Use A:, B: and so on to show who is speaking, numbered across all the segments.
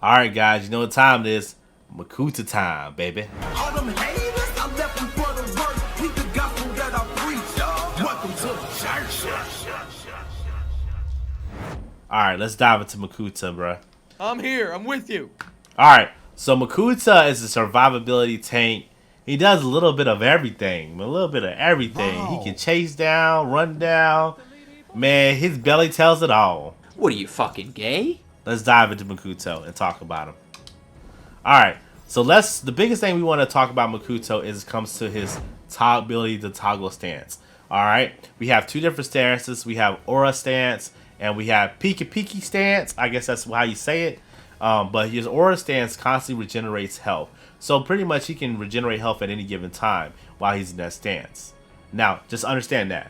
A: Alright guys, you know what time it is. Makuta time, baby.
B: All them haters, I left them for the work. Keep the gospel that I preach. Welcome to the church.
A: Alright, let's dive into Makuta, bruh.
C: I'm here. I'm with you.
A: Alright, so Makuta is a survivability tank. He does a little bit of everything. A little bit of everything.
B: Wow.
A: He can chase down, run down. Man, his belly tells it all.
D: What are you, fucking gay?
A: Let's dive into Makuto and talk about him. Alright, so the biggest thing we want to talk about Makuto is comes to his ability to toggle stance. Alright, we have two different stances. We have Aura stance and we have Pika Piki stance. I guess that's how you say it. But his Aura stance constantly regenerates health. So pretty much he can regenerate health at any given time while he's in that stance. Now, just understand that.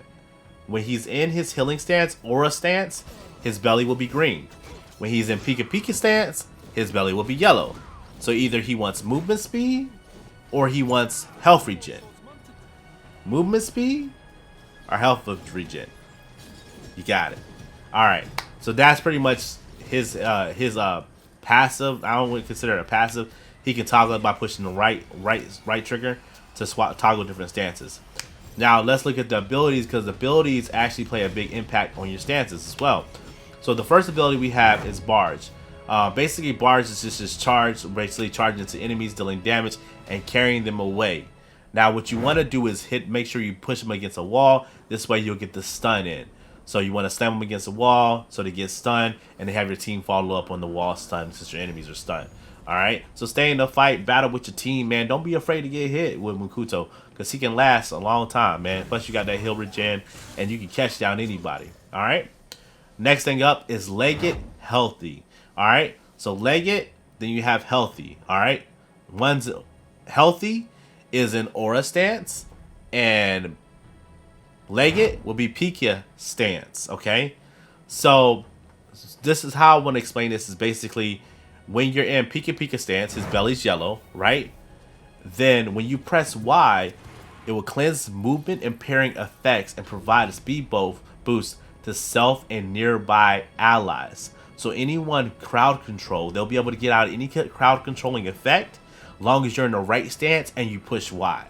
A: When he's in his healing stance, Aura stance, his belly will be green. When he's in Pika Pika stance, his belly will be yellow. So either he wants movement speed or he wants health regen. Movement speed or health regen. You got it. Alright. So that's pretty much his passive. I don't really consider it a passive. He can toggle it by pushing the right trigger to toggle different stances. Now let's look at the abilities, because the abilities actually play a big impact on your stances as well. So the first ability we have is Barge. Basically, Barge is just his charge, basically charging into enemies, dealing damage, and carrying them away. Now, what you want to do is make sure you push them against a wall. This way, you'll get the stun in. So you want to slam them against a wall so they get stunned, and they have your team follow up on the wall stun since your enemies are stunned. All right. So stay in the fight, battle with your team, man. Don't be afraid to get hit with Makuto, because he can last a long time, man. Plus, you got that heal regen, and you can catch down anybody. All right. Next thing up is Legged Healthy. Alright, so Legged, then you have Healthy. Alright, one's Healthy is an Aura stance, and Legged will be Pika stance. Okay, so this is how I want to explain this. Is basically when you're in Pika Pika stance, his belly's yellow, right? Then when you press Y, it will cleanse movement impairing effects and provide a speed boost to self and nearby allies. So anyone crowd control, they'll be able to get out of any crowd controlling effect long as you're in the right stance and you push Y.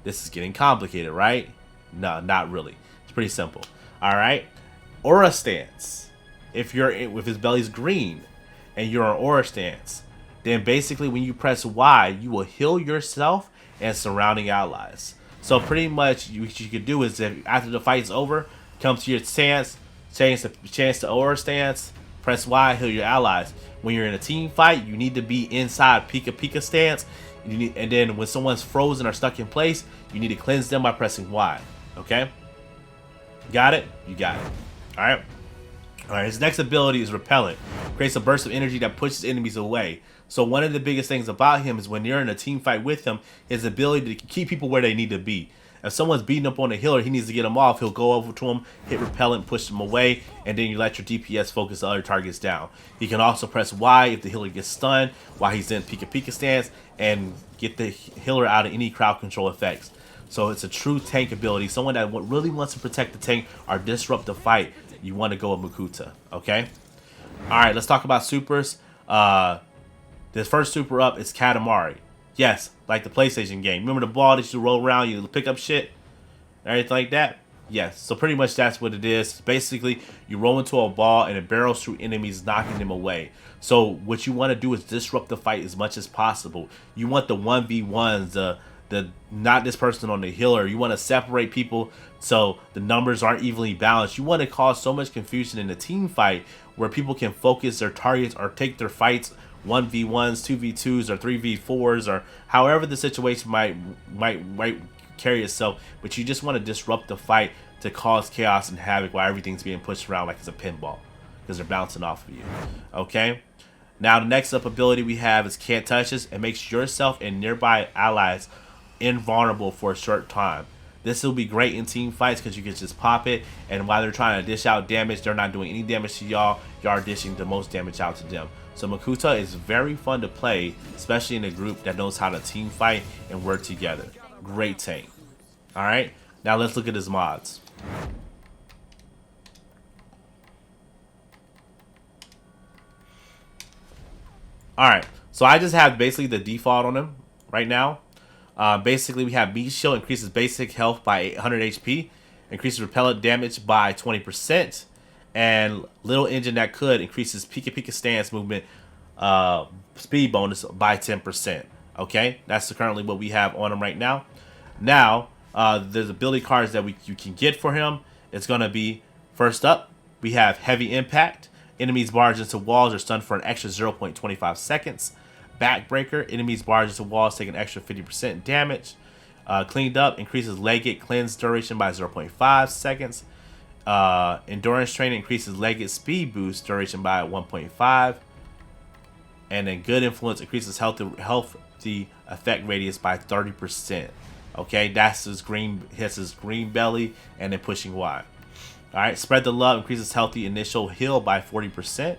A: This is getting complicated, right? No, not really. It's pretty simple. Alright. Aura stance. If his belly's green and you're on Aura stance, then basically when you press Y, you will heal yourself and surrounding allies. So pretty much what you could do is, if after the fight's over, come to your stance, change to Aura stance, press Y, heal your allies. When you're in a team fight, you need to be inside Pika Pika stance. And then when someone's frozen or stuck in place, you need to cleanse them by pressing Y. Okay? Got it? You got it. Alright? Alright, his next ability is Repellant. Creates a burst of energy that pushes enemies away. So one of the biggest things about him is when you're in a team fight with him, his ability to keep people where they need to be. If someone's beating up on a healer, he needs to get them off. He'll go over to him, hit Repellant, push them away, and then you let your DPS focus the other targets down. He can also press Y if the healer gets stunned while he's in Pika Pika stance and get the healer out of any crowd control effects. So it's a true tank ability. Someone that really wants to protect the tank or disrupt the fight, you want to go with Makuta, okay? Alright, let's talk about supers. This first super up is Katamari. Yes, like the PlayStation game. Remember the ball that you roll around, you pick up shit? Everything like that? Yes, so pretty much that's what it is. Basically, you roll into a ball and it barrels through enemies, knocking them away. So what you want to do is disrupt the fight as much as possible. You want the 1v1s, the not this person on the healer. You want to separate people so the numbers aren't evenly balanced. You want to cause so much confusion in a team fight where people can focus their targets or take their fights 1v1s, 2v2s, or 3v4s, or however the situation might carry itself. But you just want to disrupt the fight to cause chaos and havoc while everything's being pushed around like it's a pinball, because they're bouncing off of you. Okay? Now the next up ability we have is Can't Touch Us. It makes yourself and nearby allies invulnerable for a short time. This will be great in team fights because you can just pop it, and while they're trying to dish out damage, they're not doing any damage to y'all. Y'all are dishing the most damage out to them. So Makuta is very fun to play, especially in a group that knows how to team fight and work together. Great tank. Alright, now let's look at his mods. All right, so I just have basically the default on him right now. Basically, we have Meat Shield increases basic health by 800 HP, increases repellent damage by 20%, and Little Engine That Could increases Pika Pika stance movement speed bonus by 10%. Okay, that's currently what we have on him right now. Now, there's ability cards that you can get for him. It's gonna be, first up, we have Heavy Impact. Enemies barge into walls are stunned for an extra 0.25 seconds. Backbreaker. Enemies barge into walls take an extra 50% damage. Cleaned Up increases Legged cleanse duration by 0.5 seconds. Endurance Training increases Legged speed boost duration by 1.5. And then Good Influence increases healthy effect radius by 30%. Okay, that's his green belly and then pushing wide. Alright, Spread the Love increases healthy initial heal by 40%.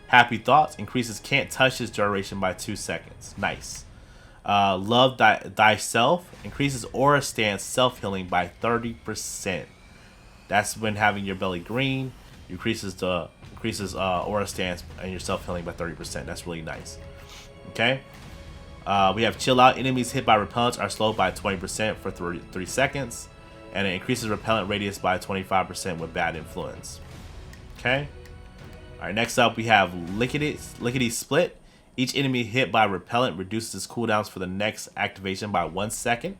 A: Happy Thoughts increases Can't Touch His duration by 2 seconds. Nice. Love Thyself increases Aura Stance self-healing by 30%. That's when having your belly green increases Aura Stance and your self-healing by 30%. That's really nice. Okay. We have Chill Out. Enemies hit by repellents are slowed by 20% for 3 seconds. And it increases repellent radius by 25% with Bad Influence. Okay. Alright, next up we have Lickety Split. Each enemy hit by repellent reduces cooldowns for the next activation by 1 second.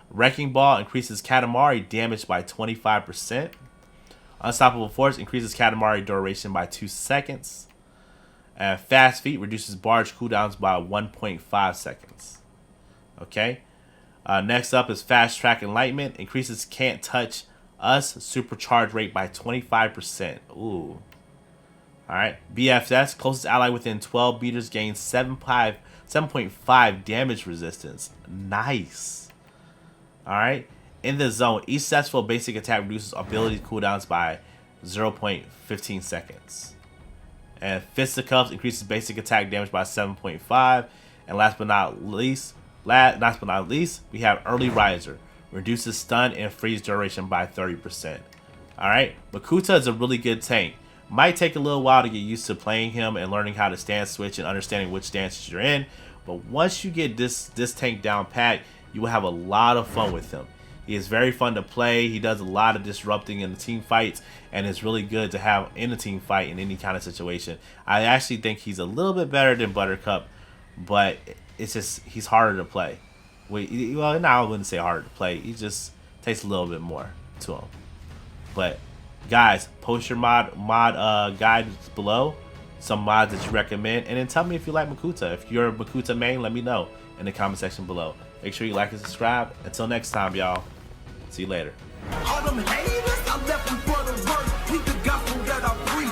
A: Wrecking Ball increases Katamari damage by 25%. Unstoppable Force increases Katamari duration by 2 seconds. And Fast Feet reduces barge cooldowns by 1.5 seconds. Okay. Next up is Fast Track Enlightenment. Increases Can't Touch Us supercharge rate by 25%. Ooh. Alright. BFS. Closest ally within 12 meters gains 7.5 damage resistance. Nice. Alright. In the Zone. Each successful basic attack reduces ability cooldowns by 0.15 seconds. And Fisticuffs increases basic attack damage by 7.5. And last but not least, we have Early Riser. Reduces stun and freeze duration by 30%. Alright, Makuta is a really good tank. Might take a little while to get used to playing him and learning how to stance switch and understanding which stances you're in. But once you get this tank down pat, you will have a lot of fun with him. He is very fun to play. He does a lot of disrupting in the team fights, and it's really good to have in a team fight in any kind of situation. I actually think he's a little bit better than Buttercup, but it's just he's harder to play. Well, no, I wouldn't say harder to play. He just takes a little bit more to him. But guys, post your mod guides below, some mods that you recommend, and then tell me if you like Makuta. If you're a Makuta main, let me know in the comment section below. Make sure you like and subscribe. Until next time, y'all. See you later.
B: All them haters, I left them for the work. He the gospel that I preach.